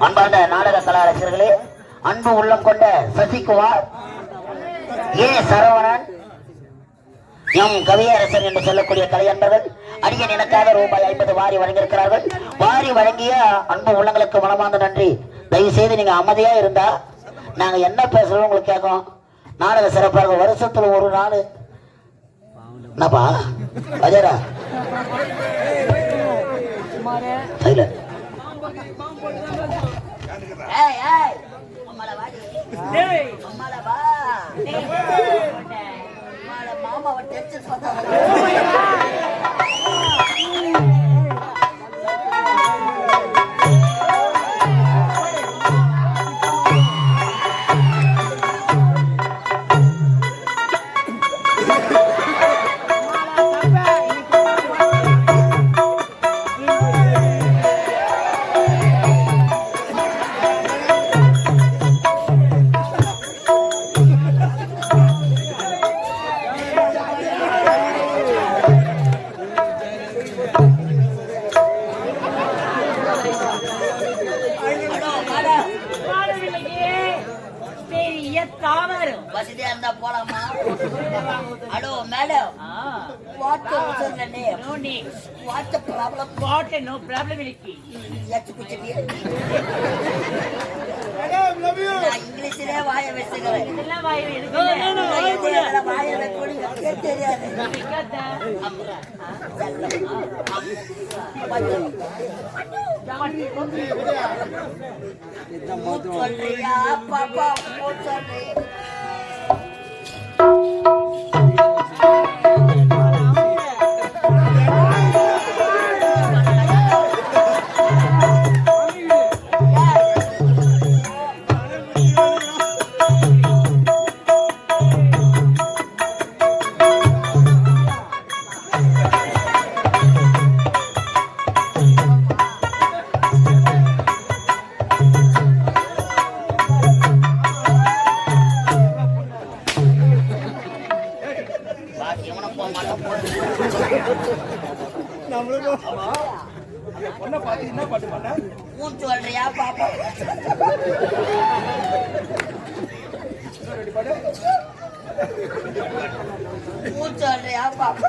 அன்பார்ந்த நாடக கலா ரசிகர்களே, அன்பு உள்ளம் கொண்ட சசிகுமார், ஏ சரவணன், எம் கவியரசன் என்று சொல்லக்கூடிய கலையன்பர்கள் அடியன் எனக்காக ரூபாய் 50 வாரி வழங்கியிருக்கிறார்கள். வாரி வழங்கிய அன்பு உள்ளங்களுக்கு மனமார்ந்த நன்றி. தயவு செய்து நீங்க அமைதியா இருந்தா நாங்க என்ன பேசுறோம் உங்களுக்கு கேட்கும். நாடக சிறப்பாக வருஷத்துல ஒரு நாள் என்னப்பா அஜரா மாமாவை டென்ஷன் வசதியா இருந்தா போலாமா? Hello madam, what your name? No name. What the problem? What no problem இருக்கு. Let's khichdi. Madam love you. நான் இங்கிலீஷ்ல வாயை வெச்சுக்கிறேன். இதெல்லாம் வாயை எடுக்கல. நான் வாயை வெச்சுக்க தெரியாது. நிக்கதா. அம்மா. சொல்றியா பாப்பா? சொல்றே. சொல்றியா பாப்பா? சொல்றியா பாப்பா?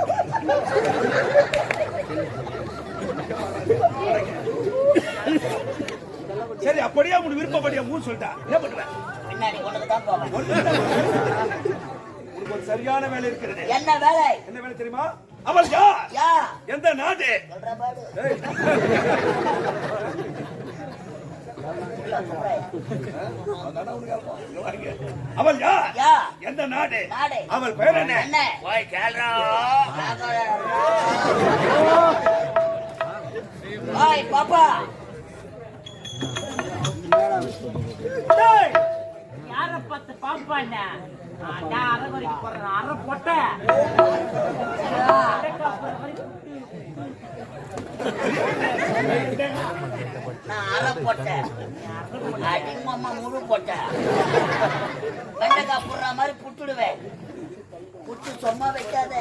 சரி, அப்படியே உனக்கு விருப்பப்படியா மூணு சொல்லிட்டா என்ன பண்ணுவேன்? பின்னாடி கொண்டு தான் போவேன். உனக்கு ஒரு சரியான வேலை இருக்கிறது. என்ன வேலை? என்ன வேலை தெரியுமா? அவள் யார்? யார்? எந்த நாடு? அவள் யார்? எந்த நாடு? அவள் பெயர் என்ன? பாப்பா யார பார்த்து பாப்பாண்ணா? அரை வரைக்கும் போறேன். அரை போட்ட நான் அரை போட்டேன். அடிமாமா முழு போட்டேன். வெண்டைக்காய் புடுற மாதிரி புட்டுடுவேன். புட்டு சும்மா வைக்காத.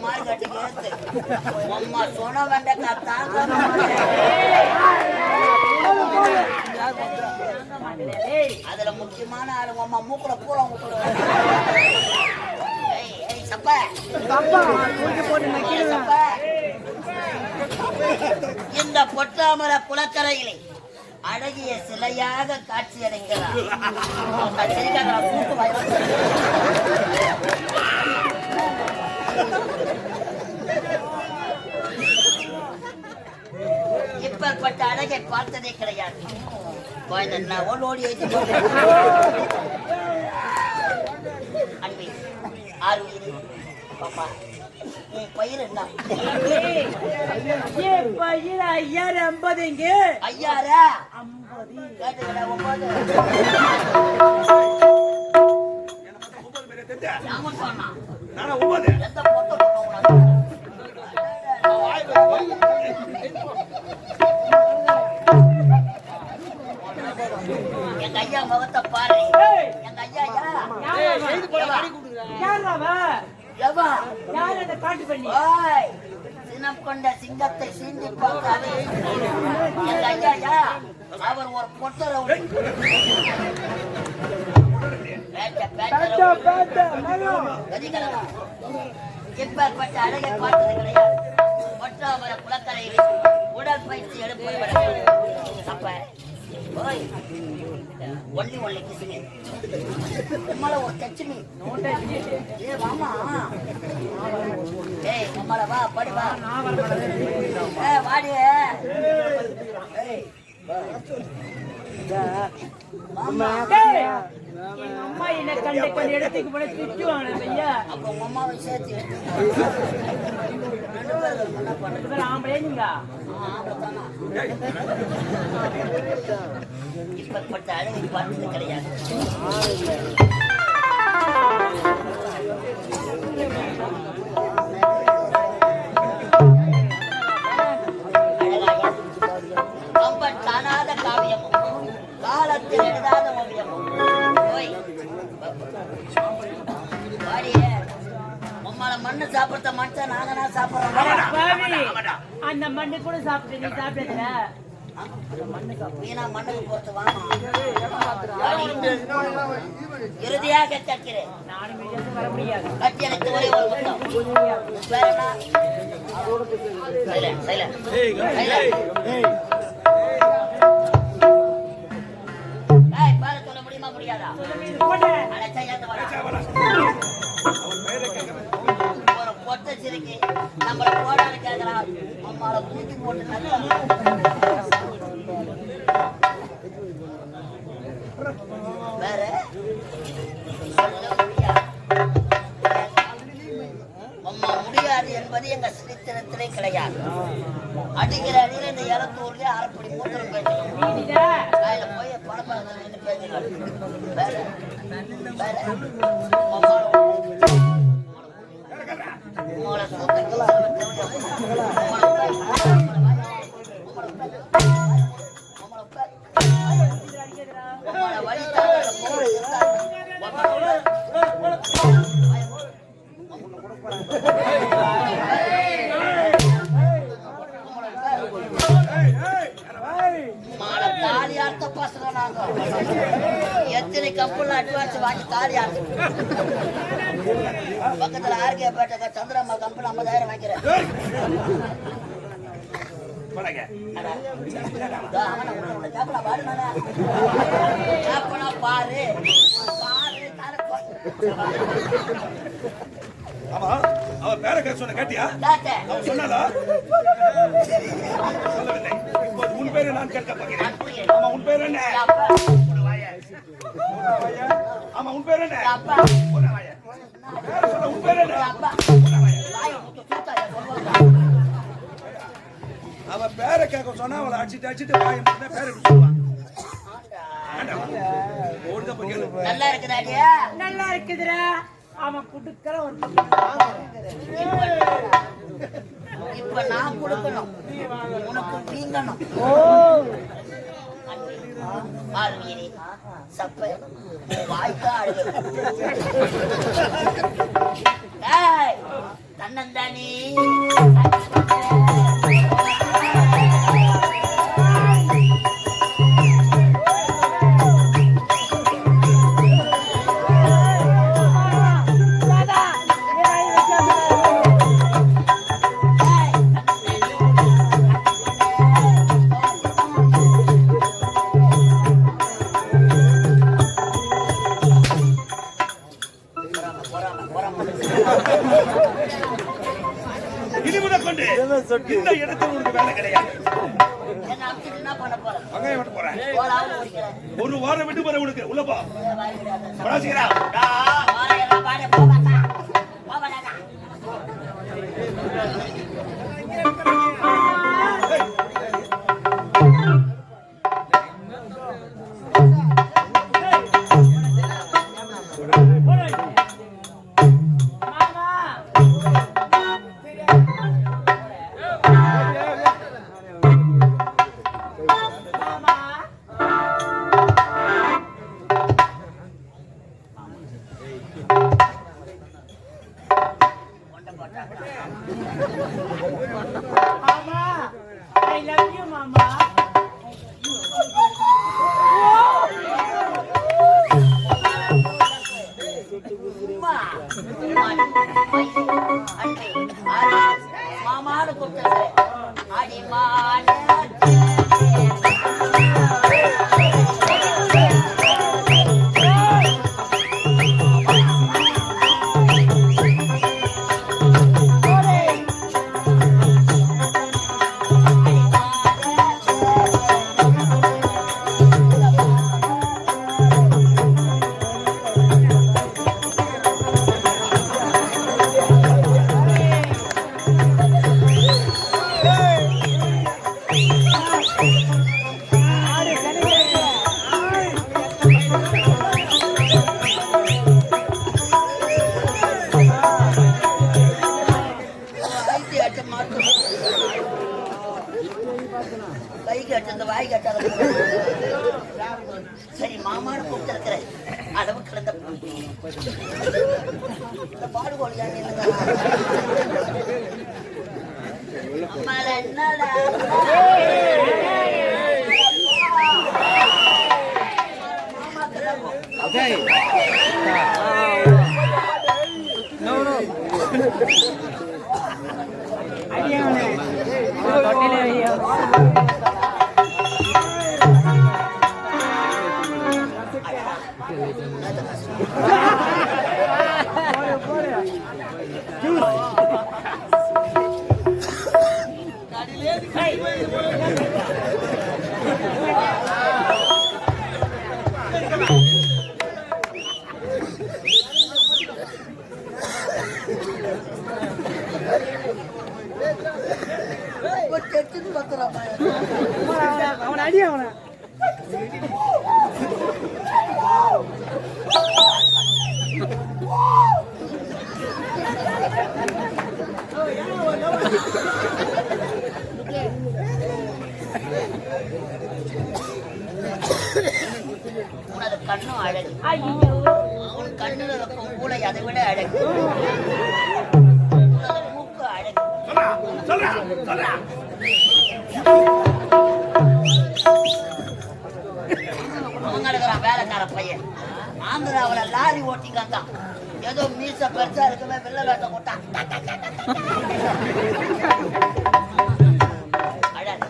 மாறு கட்டி கேத்து அம்மா சொன்ன வெண்டைக்காய் தாங்க. அதுல முக்கியமான ஆளு அம்மா மூக்குல பூரா விட்டுடுவேன். இந்த பொட்டாமர குளக்கரையிலே அழகிய சிலையாக காட்சி அடைகிறார். இப்பேற்பட்ட அழகை பார்த்ததே கிடையாது. ஓடி அன்பே ஆறு பாப்பா பயிர் என்ன? பயிர் 5050. 50 கேட்டுக்கடா. 9 யாமன் சொன்னா நானா 9 எந்த பொட்ட பொண்ணு எங்க ஐயா முகத்தை பாரு எங்க ஐயா சினம் கொண்ட சிங்கத்தை சீண்டி பார்க்காது எங்க ஐயா அவர் ஒரு பொட்டரை இப்பேற்பட்ட அழகை பார்த்தது கிடையாது ஒற்றாமர குளக்கரையில் உடற்பயிற்சி எடுப்பது அப்ப ஒன்லி கிசுங்க உம்மள ஒரு கட்சிமி ஏ வாமா ஏய் உம்மள வா படி வா ஏ வாடி அம்மா என்ன கண்ட இடத்துக்கு போய் திட்டுவாங்க ஐயா. அப்ப உங்க அம்மாவை சேர்த்து ஆம்பளைங்க இப்பப்பட்ட அழகை பார்த்தது கிடையாது. கம்பன் காணாத காவியமும் காலத்தில் எழுதாத ஓவியமும் மண்ணு சாப்பிடுற மனுஷன் நாங்க சாப்பிடுறோம். அந்த மண்ணு கூட சாப்பிட்டு நீ சாப்பிடுற மண்ணுக்கு போட்டு வாங்க. இறுதியாக கேட்கிறேன், வர முடியாது. கட்டி எனக்கு ஒரே ஒரு மொத்தம் சொல்ல முடியுமா முடியாதா? ஒரு பொட்ட சிரிக்கி நம்மள போடான்னு கேட்கலாம். அம்மாவை தூக்கி போட்டு வேற அம்மா முடியாது என்பது எங்க சரித்திரத்திலே கிடையாது. அடிக்கிற அடியில இந்த இளத்தூர்லயே அரைப்படி மூத்திரம் பேசணும். போய் பணப்பழத்தில் பேசுகிறேன். வேற வேற உங்களை சூத்துக்கு வழி தாலியார்த்த பசங்க நாங்க எத்தனை கம்பெனில அட்வான்ஸ் வாங்கி தாலியார்த்த பக்கத்துல ஆர்கே பேட்டை சந்திரம்மா கம்பெனி 50,000 வாங்கிறேன். பாரு ஆமா அவ பேர சொன்ன கேட்டியா? அவ சொன்னாலா? சொல்லவில்லை. உன் பேரு நான் கேட்க போகிறேன். ஆமா உன் பேர் என்ன? ஆமா உன் பேர் என்ன? உன் பேர் என்ன? அவ பேர கேட்க சொன்னா அவளை அடிச்சுட்டு வாயை மட்டும் பேர சொல்லுவான். நல்லா இருக்குதா? நல்லா இருக்குதுடா. அவன் குடுக்கற ஒரு இப்ப நான் கொடுக்கணும், உனக்கு வீங்கணும். மார்வீரி சப்ப வாய்க்கா அழுகு தன்னந்தானே இந்த இடத்துல உனக்கு வேலை கிடையாது. என்ன பண்ண போறேன்? வெங்காயம் வெட்ட போறேன். ஒரு வாரம் விட்டு போற உனக்கு உள்ள போ. பராசிக்கிறா மாமான்னு கூப்பிட்டு அடிமான கைக்கு அடிச்ச வாய் கட்டாத. சரி மாமான்னு கூப்பிட்டு இருக்கிறேன். அளவு கிடந்த பாடுகோள் என்னடா அவன் அடி அவனை உனது கண்ணும் அழகு. உன் கண்ணுல இருக்கும் மூளை அதை விட அழகு. உனது மூக்கு அழகு. அவங்களுக்குறான் வேலைக்கார பையன். ஆந்திராவில லாரி ஓட்டிங்க தான். ஏதோ மீச பெருசா இருக்குமே வெள்ள வேட்டை போட்டான். அழகு.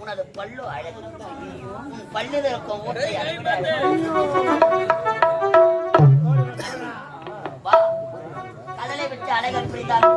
உனது பல்லு அழகு. உன் பல்லில் இருக்கும் ஊட்டை அழகு. வா கடலை விட்டு அலைகள் பிடித்தால்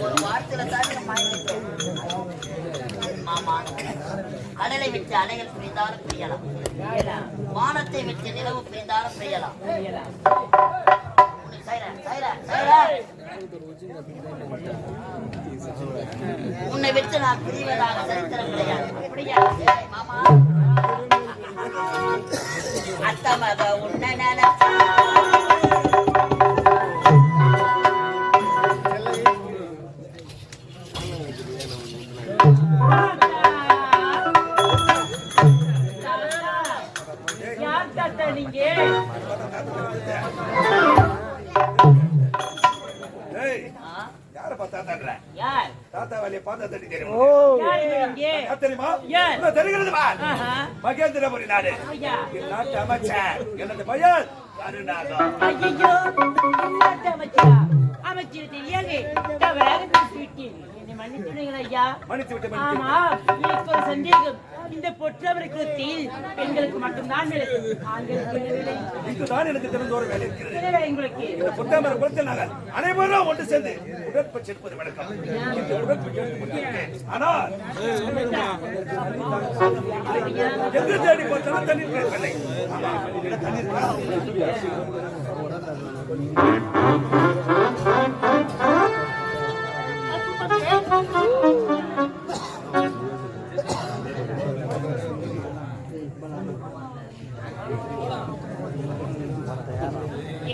ஒரு வாரத்துல மாமா கடலை விட்டு அலைகள் பிரிந்தாலும் பிரியலாம். வானத்தை விட்டு நிலவு பிரிந்தாலும் பிரியலாம். உன்னை விட்டு நான் பிரிவதாக சரித்திரம் கிடையாது. அப்படியா மாமா? அத்தமாக உன்னை நினைச்சா மகேந்திரபுரி நாடு நாட்டு அமைச்சர் எனது பையன் அமைச்சர் தெரியாது தவறாக பேசிவிட்டேன். என்னை மன்னித்துடுங்கள் ஐயா. ஆமா, எனக்கு ஒரு சந்தேகம். இந்த பொற்றவர்களுக்கு பெண்களுக்கு மட்டும்தான் வேலை, ஆண்களுக்கு வேலை. இதுதான் எனக்கு தெரிந்த ஒரு வேலை இருக்கிறது. என்ன வேலை உங்களுக்கு? இந்த புத்தமர குளத்தில் நாங்கள் அனைவரும் ஒன்று சேர்ந்து உடற்பயிற்சி எடுப்பது வழக்கம். இந்த உடற்பயிற்சி எடுத்து ஆனால் எங்கு தேடி பார்த்தாலும் தண்ணீர் கிடைக்கவில்லை.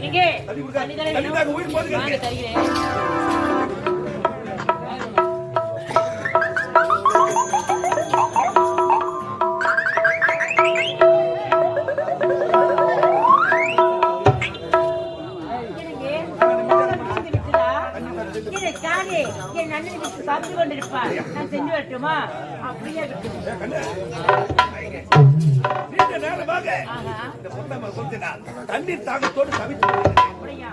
இங்கே தண்ணி கொடுக்க. தண்ணி தர தண்ணி தாங்க, உயிர் போகுது வாங்க எனக்கு. தருகிறேன். என் அண்ணனுக்கு சாப்பிட்டு கொண்டிருப்பார். நான் செஞ்சு வரட்டுமா? அப்படியே விட்டு. நீண்ட நேரமாக இந்த பொண்ணை கொடுத்தினார். தண்ணீர் தாகத்தோடு தவித்து அப்படியா?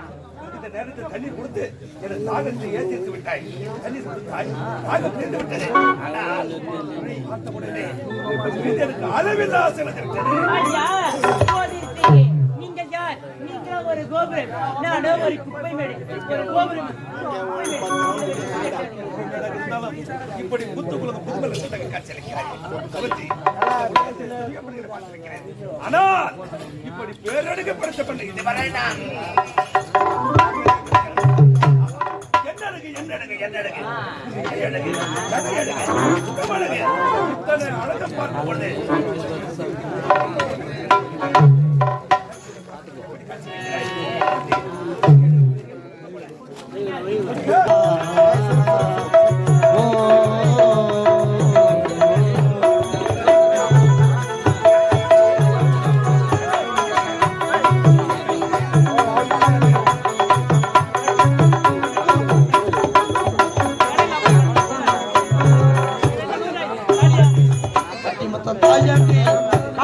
இந்த நேரத்தில் தண்ணீர் கொடுத்து எனது தாகத்தை ஏற்றித்து விட்டாய். தண்ணீர் கொடுத்தாய், தாகம் தீர்ந்து விட்டது. ஆனால் பார்த்த உடனே உன் மீது எனக்கு அளவில்லா ஆசை வந்துவிட்டது. ஐயா, இப்போது இருக்கீங்க. நீங்கள் யார்? நீங்கள் ஒரு கோபுரம், நானோ ஒரு குப்பை மேடு. ஒரு கோபுரம் இப்படி புத்துக்குள்ள புதுமலை காட்சியளிக்கிறாய். ஆனால் இப்படி பேரடுக்கப்படுத்த பண்ண இதுவரை நான் அழகம் பார்க்கும் பொழுது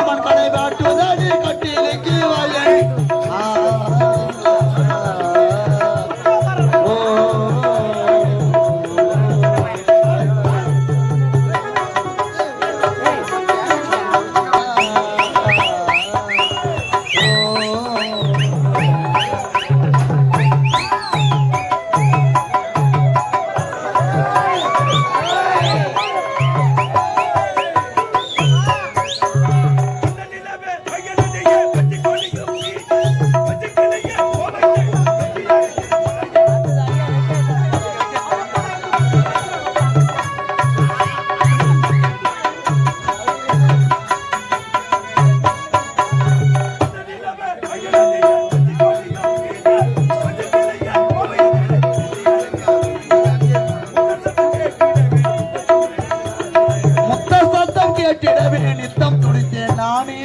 அவன் கடை வாட்டுதடி கட்டிலுக்கு வயல் கேட்டிடவே நித்தம் துடித்தேன் நானே.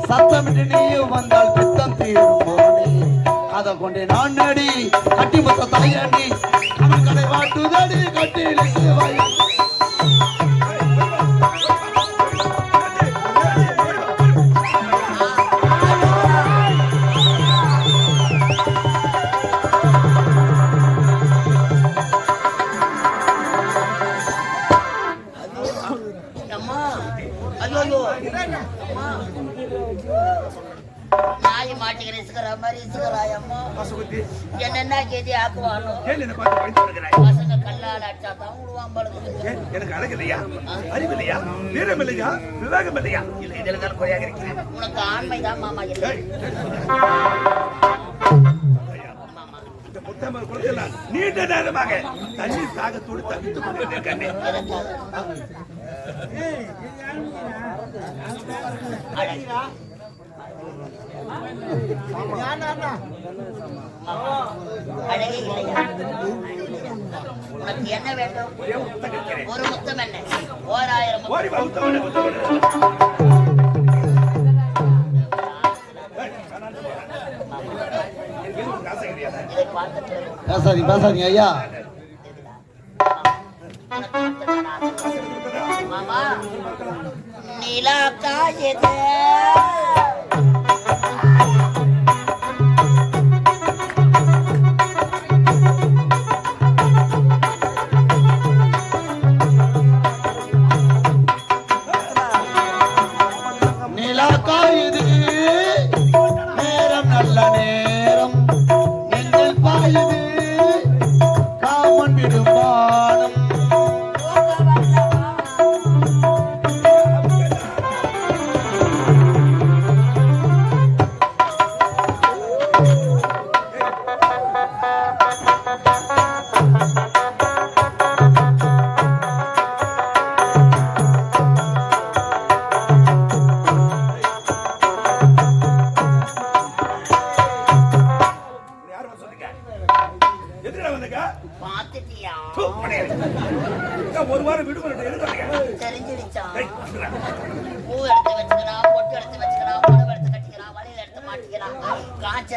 சத்தமிட்டு நீயும் வந்தால் பித்தம் தீருமானே. அதை கொண்டே நான் நடி கட்டி மொத்த தாயாண்டி அவன் கடை வாட்டுதடி கட்டிலுக்கு வயல் நாய் மாட்டுக்கிற இசுக்கிற மாதிரி இசுக்கிறாய் அம்மா. என்னென்ன கேதி ஆக்குவானோ. பசங்க கல்லால அடிச்சா தான் விடுவான் பழுது. எனக்கு அழகு இல்லையா, அறிவு இல்லையா, வீரம் இல்லையா, விவேகம் இல்லையா? இல்லை, இதெல்லாம் குறையாக இருக்கிறேன். உனக்கு ஆண்மைதான் மாமா. இல்லை இந்த புத்தகம் கொடுத்தலாம் நீண்ட நேரமாக தண்ணீர் தாகத்தோடு தவித்துக் கொண்டிருக்கேன். அழகே இல்லையா? உனக்கு என்ன வேண்டும்? ஒரு முத்தம் என்ன? 1000 பேசாதீங்க ஐயா. மாமா நீலா காயதே நேரம் நல்ல நேரம் எங்கள் பாயுது காமன் விடுமானம்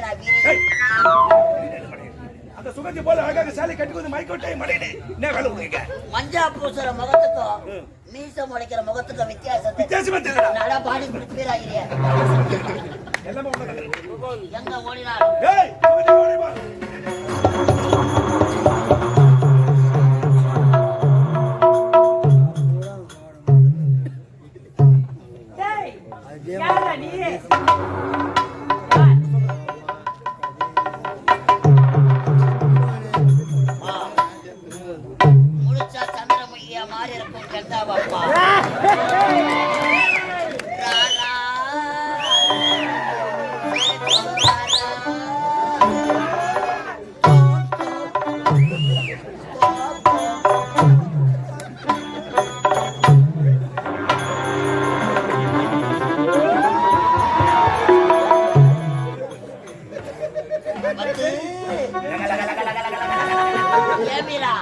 மனுஷனா வீரி ஏய், அந்த சுகந்தி போல அழகாக சேலை கட்டி வந்து மைக்கோட்டை மடையிடு என்ன வேலை உங்களுக்கு மஞ்சா பூசுற முகத்துக்கும் மீச முளைக்கிற முகத்துக்கும் வித்தியாசத்தை வித்தியாசமா தெரியல நல்லா பாடி பிடிப்பீராகிறிய எல்லாமே ஒண்ணு எங்க ஓடினாலும் ஏய் சுகந்தி ஓடி வா டேய், யாரா நீ? முழிச்சா சந்திரமுகியா மாறி இருக்கும் கெண்டா பாப்பா ராரா. வந்து ஏமிரா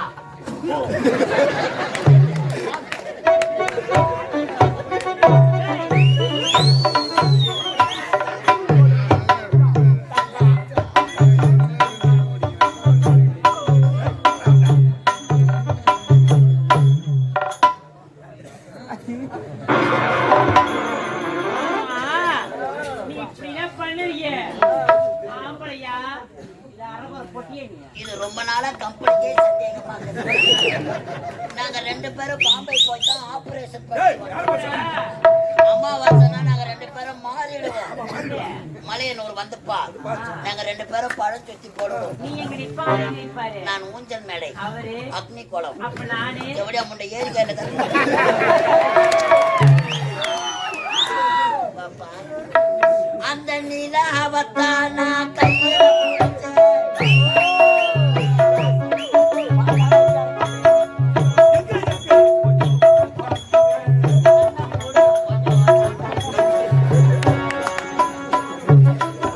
நீ இப்படிலாம் பண்ணுவீங்க ஆம்பளையா இல்ல அரவர பொட்டியே நீ இது ரொம்ப நாளா கம்பெனிக்கே சந்தேகமா இருக்கு. நாங்க 2 பேரும் பாம்பை போயிட்டோம் ஆபரேஷன் ஏய் பண்ணி யார் பாச்சா அம்மாவாசைனா நாங்க 2 பேரும் மாறிடுவோம் மலையனூர் வந்துப்பா நாங்க 2 பேரும் பழம் சுத்தி போடுவோம் நீ எங்க நிப்பாரு எங்க நிப்பாரு நான் ஊஞ்சல் மேடை அவரு அக்னி குளம் அப்ப நானு எப்படியா முண்டை ஏரி கையில பாப்பா அந்த நிலாவத்தான் நான்